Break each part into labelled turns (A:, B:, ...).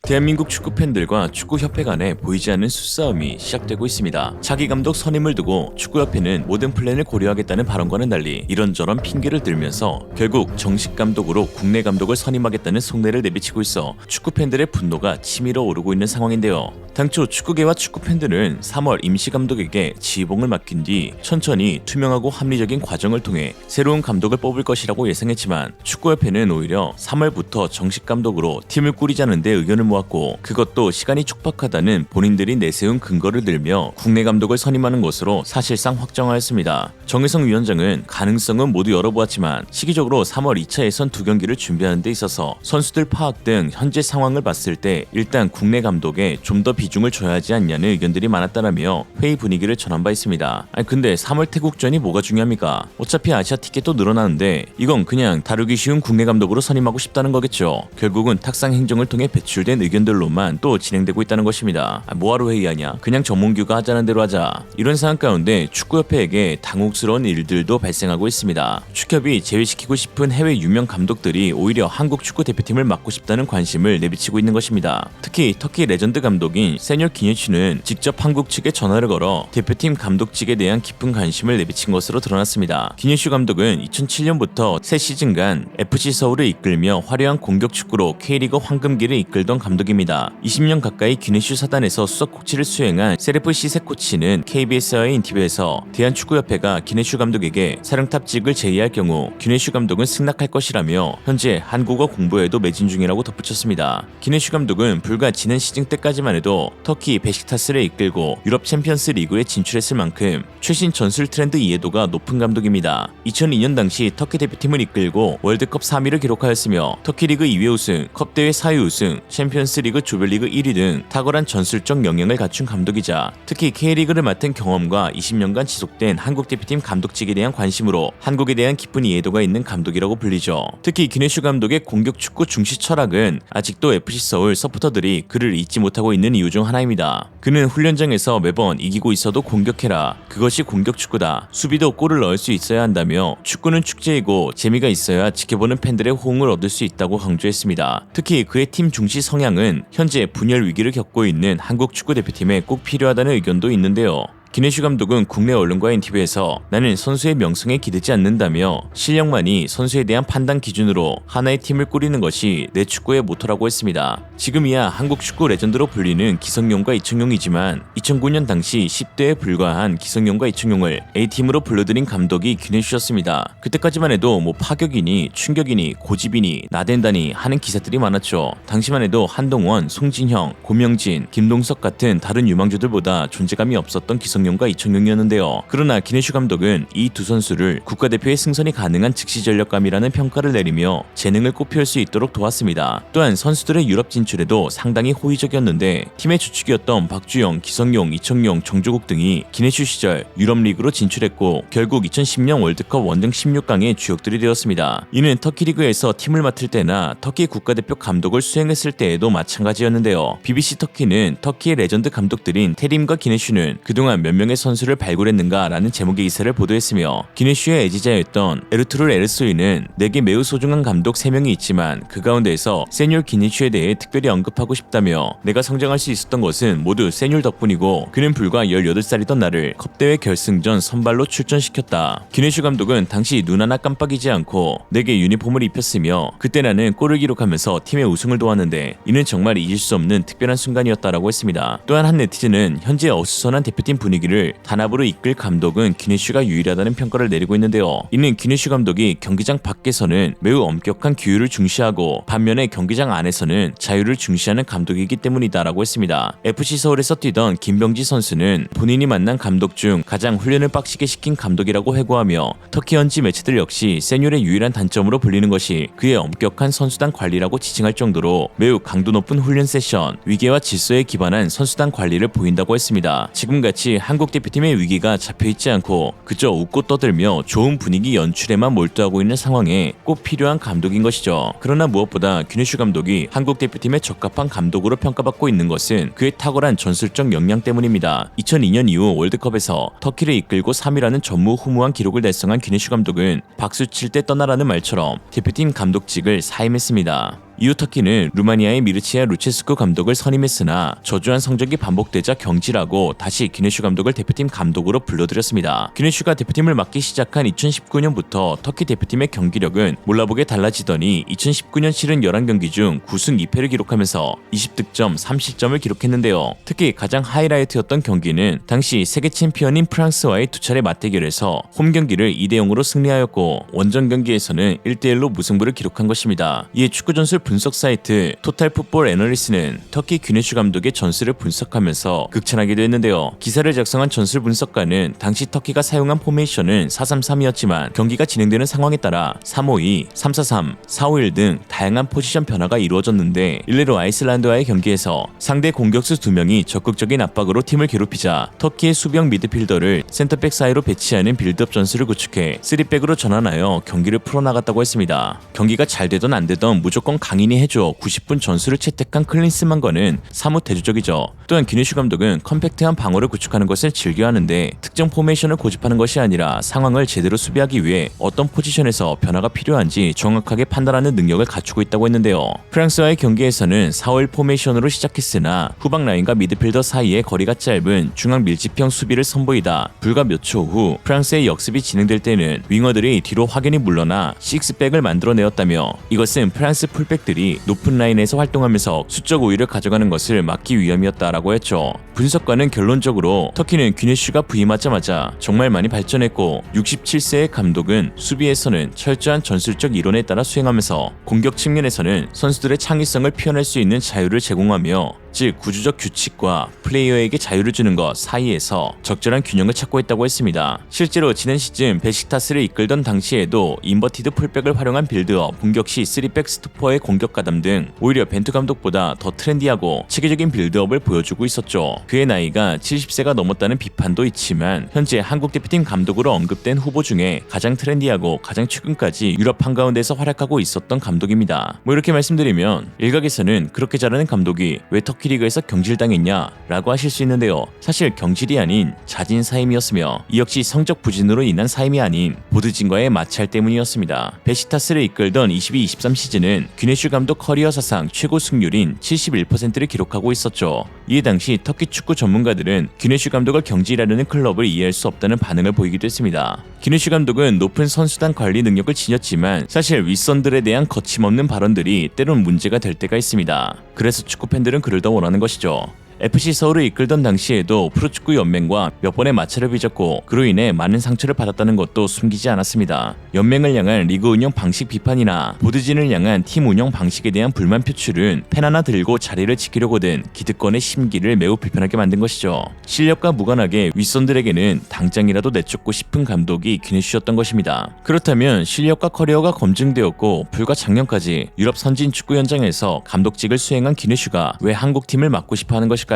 A: 대한민국 축구 팬들과 축구협회 간에 보이지 않는 수싸움이 시작되고 있습니다. 차기 감독 선임을 두고 축구협회는 모든 플랜을 고려하겠다는 발언과는 달리 이런저런 핑계를 들면서 결국 정식 감독으로 국내 감독을 선임하겠다는 속내를 내비치고 있어 축구 팬들의 분노가 치밀어 오르고 있는 상황인데요. 당초 축구계와 축구 팬들은 3월 임시 감독에게 지휘봉을 맡긴 뒤 천천히 투명하고 합리적인 과정을 통해 새로운 감독을 뽑을 것이라고 예상했지만 축구협회는 오히려 3월부터 정식 감독으로 팀을 꾸리자는 데 의견을 모았고 그것도 시간이 촉박하다는 본인들이 내세운 근거를 들며 국내 감독을 선임하는 것으로 사실상 확정하였습니다. 정혜성 위원장은 가능성은 모두 열어보았지만 시기적으로 3월 2차 예선 2경기를 준비하는 데 있어서 선수들 파악 등 현재 상황을 봤을 때 일단 국내 감독에 좀 더 비중을 줘야 하지 않냐는 의견들이 많았다라며 회의 분위기를 전한 바 있습니다. 근데 3월 태국전이 뭐가 중요합니까? 어차피 아시아 티켓도 늘어나는데 이건 그냥 다루기 쉬운 국내 감독으로 선임하고 싶다는 거겠죠. 결국은 탁상 행정을 통해 배출된 의견들로만 또 진행되고 있다는 것입니다. 뭐하러 회의하냐? 그냥 정몽규가 하자는 대로 하자. 이런 상황 가운데 축구협회에게 당혹스러운 일들도 발생하고 있습니다. 축협이 제외시키고 싶은 해외 유명 감독들이 오히려 한국 축구 대표팀을 맡고 싶다는 관심을 내비치고 있는 것입니다. 특히 터키 레전드 감독인 세뇨 기네슈는 직접 한국 측에 전화를 걸어 대표팀 감독직에 대한 깊은 관심을 내비친 것으로 드러났습니다. 기네슈 감독은 2007년부터 3시즌간 FC 서울을 이끌며 화려한 공격 축구로 K리그 황금기를 이끌던 감독입니다. 20년 가까이 기네슈 사단에서 수석 코치를 수행한 세레프 시세 코치는 KBS와의 인터뷰에서 대한축구협회가 기네슈 감독에게 사령탑직을 제의할 경우 기네슈 감독은 승낙할 것이라며 현재 한국어 공부에도 매진 중이라고 덧붙였습니다. 기네슈 감독은 불과 지난 시즌 때까지만 해도 터키 베식타스를 이끌고 유럽 챔피언스 리그에 진출했을 만큼 최신 전술 트렌드 이해도가 높은 감독입니다. 2002년 당시 터키 대표팀을 이끌고 월드컵 3위를 기록하였으며 터키 리그 2회 우승, 컵대회 4위 우승, 챔피언스 리그 조별리그 1위 등 탁월한 전술적 역량을 갖춘 감독이자 특히 K리그를 맡은 경험과 20년간 지속된 한국 대표팀 감독직에 대한 관심으로 한국에 대한 깊은 이해도가 있는 감독이라고 불리죠. 특히 기네슈 감독의 공격 축구 중시 철학은 아직도 FC 서울 서포터들이 그를 잊지 못하고 있는 이유 중 하나입니다. 그는 훈련장에서 매번 이기고 있어도 공격해라. 그것이 공격 축구다. 수비도 골을 넣을 수 있어야 한다며 축구는 축제이고 재미가 있어야 지켜보는 팬들의 호응을 얻을 수 있다고 강조했습니다. 특히 그의 팀 중시 성향은 현재 분열 위기를 겪고 있는 한국 축구 대표팀에 꼭 필요하다는 의견도 있는데요. 기네슈 감독은 국내 언론과의 인터뷰에서 나는 선수의 명성에 기대지 않는다며 실력만이 선수에 대한 판단 기준으로 하나의 팀을 꾸리는 것이 내 축구의 모토라고 했습니다. 지금이야 한국 축구 레전드로 불리는 기성용과 이청용이지만 2009년 당시 10대에 불과한 기성용과 이청용을 A팀으로 불러들인 감독이 기네슈였습니다. 그때까지만 해도 파격이니 충격이니 고집이니 나댄다니 하는 기사들이 많았죠. 당시만 해도 한동원, 송진형, 고명진, 김동석 같은 다른 유망주들보다 존재감이 없었던 기성용과 이청용이었는데요. 그러나 기네슈 감독은 이 두 선수를 국가대표의 승선이 가능한 즉시 전력감이라는 평가를 내리며 재능을 꽃피울 수 있도록 도왔습니다. 또한 선수들의 유럽 진출에도 상당히 호의적이었는데 팀의 주축이었던 박주영, 기성용, 이청용, 정조국 등이 기네슈 시절 유럽 리그로 진출했고 결국 2010년 월드컵 원정 16강의 주역들이 되었습니다. 이는 터키 리그에서 팀을 맡을 때나 터키 국가대표 감독을 수행했을 때에도 마찬가지였는데요. BBC 터키는 터키의 레전드 감독들인 테림과 기네슈는 그동안 몇 명의 선수를 발굴했는가라는 제목의 기사를 보도했으며 기네슈의 애지자였던 에르투르 에르소이는 내게 매우 소중한 감독 3명이 있지만 그 가운데에서 세뇨 기네슈에 대해 특별히 언급하고 싶다며 내가 성장할 수 있었던 것은 모두 세뇨 덕분이고 그는 불과 18살이던 나를 컵대회 결승전 선발로 출전시켰다. 기네슈 감독은 당시 눈 하나 깜빡이지 않고 내게 유니폼을 입혔으며 그때 나는 골을 기록하면서 팀의 우승을 도왔는데 이는 정말 잊을 수 없는 특별한 순간이었다라고 했습니다. 또한 한 네티즌은 현재 어수선한 대표팀 분위기를 단합으로 이끌 감독은 기네슈가 유일하다는 평가를 내리고 있는데요. 이는 기네슈 감독이 경기장 밖에서는 매우 엄격한 규율을 중시하고 반면에 경기장 안에서는 자유를 중시하는 감독이기 때문이다라고 했습니다. FC 서울에서 뛰던 김병지 선수는 본인이 만난 감독 중 가장 훈련을 빡시게 시킨 감독이라고 회고하며 터키 현지 매체들 역시 세뇨의 유일한 단점으로 불리는 것이 그의 엄격한 선수단 관리라고 지칭할 정도로 매우 강도 높은 훈련 세션, 위계와 질서에 기반한 선수단 관리를 보인다고 했습니다. 지금같이 한국 대표팀의 위기가 잡혀있지 않고 그저 웃고 떠들며 좋은 분위기 연출에만 몰두하고 있는 상황에 꼭 필요한 감독인 것이죠. 그러나 무엇보다 귀네슈 감독이 한국 대표팀에 적합한 감독으로 평가받고 있는 것은 그의 탁월한 전술적 역량 때문입니다. 2002년 이후 월드컵에서 터키를 이끌고 3위라는 전무후무한 기록을 달성한 귀네슈 감독은 박수 칠 때 떠나라는 말처럼 대표팀 감독직을 사임했습니다. 이후 터키는 루마니아의 미르치아 루체스쿠 감독을 선임했으나 저조한 성적이 반복되자 경질하고 다시 귀네슈 감독을 대표팀 감독으로 불러들였습니다. 귀네슈가 대표팀을 맡기 시작한 2019년부터 터키 대표팀의 경기력은 몰라보게 달라지더니 2019년 실은 11경기 중 9승 2패를 기록하면서 20득점 3실점을 기록했는데요. 특히 가장 하이라이트였던 경기는 당시 세계 챔피언인 프랑스와의 두 차례 맞대결에서 홈 경기를 2대0으로 승리하였고 원정 경기에서는 1대1로 무승부를 기록한 것입니다. 이에 축구 전술 분석 사이트 토탈 풋볼 애널리스트는 터키 귀네슈 감독의 전술을 분석하면서 극찬하기도 했는데요. 기사를 작성한 전술 분석가는 당시 터키가 사용한 포메이션은 4-3-3이었지만 경기가 진행되는 상황에 따라 3-5-2, 3-4-3, 4-5-1 등 다양한 포지션 변화가 이루어졌는데 일례로 아이슬란드와의 경기에서 상대 공격수 2명이 적극적인 압박으로 팀을 괴롭히자 터키의 수비형 미드필더를 센터백 사이로 배치하는 빌드업 전술을 구축해 3백으로 전환하여 경기를 풀어나갔다고 했습니다. 경기가 잘 되던 안 되던 무조건 강인이 해줘 90분 전술을 채택한 클린스만과는 사뭇 대조적이죠. 또한 귀네슈 감독은 컴팩트한 방어를 구축하는 것을 즐겨하는데 특정 포메이션을 고집하는 것이 아니라 상황을 제대로 수비하기 위해 어떤 포지션에서 변화가 필요한지 정확하게 판단하는 능력을 갖추고 있다고 했는데요. 프랑스와의 경기에서는 4-5-1 포메이션으로 시작했으나 후방 라인과 미드필더 사이의 거리가 짧은 중앙 밀집형 수비를 선보이다 불과 몇 초 후 프랑스의 역습이 진행될 때는 윙어들이 뒤로 확연히 물러나 식스백을 만들어내었다며 이것은 프랑스 풀백들이 높은 라인에서 활동하면서 수적 우위를 가져가는 것을 막기 위함이었다라고 했죠. 분석가는 결론적으로 터키는 귀네슈가 부임하자마자 정말 많이 발전했고 67세의 감독은 수비에서는 철저한 전술적 이론에 따라 수행하면서 공격 측면에서는 선수들의 창의성을 표현할 수 있는 자유를 제공하며 즉 구조적 규칙과 플레이어에게 자유를 주는 것 사이에서 적절한 균형을 찾고 있다고 했습니다. 실제로 지난 시즌 베식타스를 이끌던 당시에도 인버티드 풀백을 활용한 빌드업, 공격 시 3백 스토퍼의 공격 가담 등 오히려 벤투 감독보다 더 트렌디하고 체계적인 빌드업을 보여주고 있었죠. 그의 나이가 70세가 넘었다는 비판도 있지만 현재 한국 대표팀 감독으로 언급된 후보 중에 가장 트렌디하고 가장 최근까지 유럽 한가운데서 활약하고 있었던 감독입니다. 이렇게 말씀드리면 일각에서는 그렇게 잘하는 감독이 왜 터키 리그에서 경질당했냐 라고 하실 수 있는데요. 사실 경질이 아닌 자진 사임이었으며 이 역시 성적 부진으로 인한 사임이 아닌 보드진과의 마찰 때문이었습니다. 베시타스를 이끌던 22-23 시즌은 귀네슈 감독 커리어 사상 최고 승률인 71%를 기록하고 있었죠. 이에 당시 터키 축구 전문가들은 귀네슈 감독을 경질하려는 클럽을 이해할 수 없다는 반응을 보이기도 했습니다. 귀네슈 감독은 높은 선수단 관리 능력을 지녔지만 사실 윗선들에 대한 거침없는 발언들이 때론 문제가 될 때가 있습니다. 그래서 축구 팬들은 그를 더 원하는 것이죠. FC 서울을 이끌던 당시에도 프로축구 연맹과 몇 번의 마찰을 빚었고 그로 인해 많은 상처를 받았다는 것도 숨기지 않았습니다. 연맹을 향한 리그 운영 방식 비판이나 보드진을 향한 팀 운영 방식에 대한 불만 표출은 펜 하나 들고 자리를 지키려고 든 기득권의 심기를 매우 불편하게 만든 것이죠. 실력과 무관하게 윗선들에게는 당장이라도 내쫓고 싶은 감독이 귀네슈였던 것입니다. 그렇다면 실력과 커리어가 검증되었고 불과 작년까지 유럽 선진 축구 현장에서 감독직을 수행한 귀네슈가 왜 한국팀을 맡고 싶어하는 것일까요?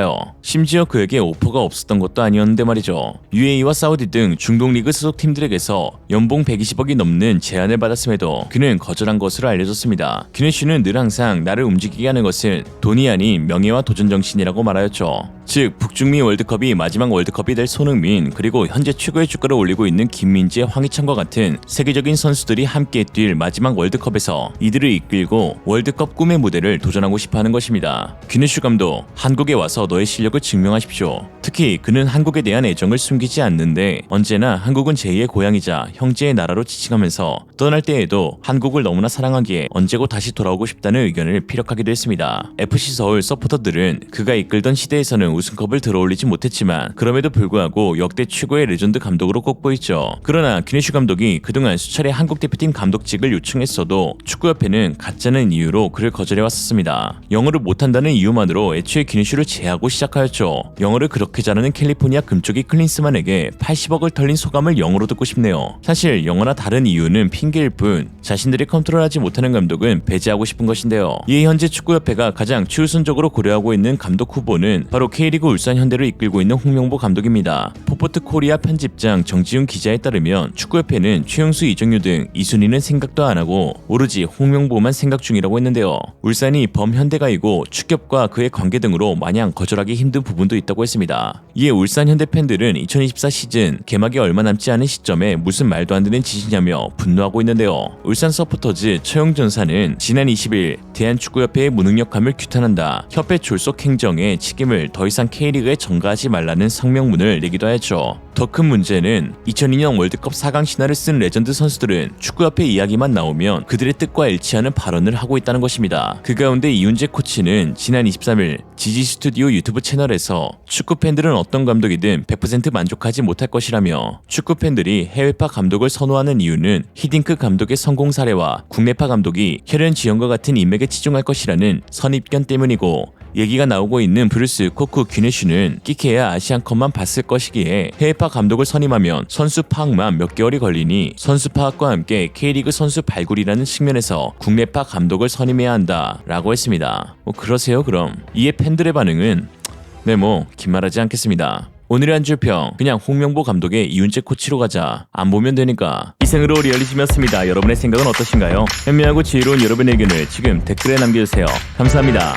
A: 심지어 그에게 오퍼가 없었던 것도 아니었는데 말이죠. UAE와 사우디 등 중동 리그 소속 팀들에게서 연봉 120억이 넘는 제안을 받았음에도 그는 거절한 것으로 알려졌습니다. 귀네슈는 늘 항상 나를 움직이게 하는 것은 돈이 아닌 명예와 도전 정신이라고 말하였죠. 즉 북중미 월드컵이 마지막 월드컵이 될 손흥민 그리고 현재 최고의 주가를 올리고 있는 김민재, 황희찬과 같은 세계적인 선수들이 함께 뛸 마지막 월드컵에서 이들을 이끌고 월드컵 꿈의 무대를 도전하고 싶어하는 것입니다. 귀네슈 감독, 한국에 와서 너의 실력을 증명하십시오. 특히 그는 한국에 대한 애정을 숨기지 않는데 언제나 한국은 제2의 고향이자 형제의 나라로 지칭하면서 떠날 때에도 한국을 너무나 사랑하기에 언제고 다시 돌아오고 싶다는 의견을 피력하기도 했습니다. FC 서울 서포터들은 그가 이끌던 시대에서는 우승컵을 들어올리지 못했지만 그럼에도 불구하고 역대 최고의 레전드 감독으로 꼽고있죠. 그러나 귀네슈 감독이 그동안 수차례 한국 대표팀 감독직을 요청했어도 축구협회는 가짜는 이유로 그를 거절해왔었습니다. 영어를 못한다는 이유만으로 애초에 귀네슈를 제하고 시작하였죠. 영어를 그렇게 잘하는 캘리포니아 금쪽이 클린스만에게 80억을 털린 소감을 영어로 듣고 싶네요. 사실 영어나 다른 이유는 핑계일 뿐 자신들이 컨트롤하지 못하는 감독은 배제하고 싶은 것인데요. 이에 현재 축구협회가 가장 최우선적으로 고려하고 있는 감독 후보는 바로 K K리그 울산 현대를 이끌고 있는 홍명보 감독입니다. 포포트 코리아 편집장 정지훈 기자에 따르면 축구협회는 최용수, 이정유 등 2순위는 생각도 안 하고 오로지 홍명보만 생각 중이라고 했는데요. 울산이 범현대가이고 축협과 그의 관계 등으로 마냥 거절하기 힘든 부분도 있다고 했습니다. 이에 울산 현대 팬들은 2024 시즌 개막이 얼마 남지 않은 시점에 무슨 말도 안 되는 짓이냐며 분노하고 있는데요. 울산 서포터즈 처용전사는 지난 20일 대한축구협회의 무능력함을 규탄한다. 협회 졸속 행정에 책임을 더 이상 K리그에 전가하지 말라는 성명문을 내기도 했죠. 더 큰 문제는 2002년 월드컵 4강 신화를 쓴 레전드 선수들은 축구협회 이야기만 나오면 그들의 뜻과 일치하는 발언을 하고 있다는 것입니다. 그 가운데 이훈재 코치는 지난 23일 지지 스튜디오 유튜브 채널에서 축구 팬들은 어떤 감독이든 100% 만족하지 못할 것이라며 축구 팬들이 해외파 감독을 선호하는 이유는 히딩크 감독의 성공 사례와 국내파 감독이 혈연 지연과 같은 인맥에 치중할 것이라는 선입견 때문이고, 얘기가 나오고 있는 브루스 코크 귀네슈는 끼케야 아시안컵만 봤을 것이기에 해외파 감독을 선임하면 선수 파악만 몇 개월이 걸리니 선수 파악과 함께 K리그 선수 발굴이라는 측면에서 국내파 감독을 선임해야 한다 라고 했습니다. 그러세요 그럼. 이에 팬들의 반응은 긴 말하지 않겠습니다. 오늘의 한 줄평, 그냥 홍명보 감독의 이훈재 코치로 가자. 안 보면 되니까. 이생으로 리얼리즘이었습니다. 여러분의 생각은 어떠신가요? 현명하고 지혜로운 여러분의 의견을 지금 댓글에 남겨주세요. 감사합니다.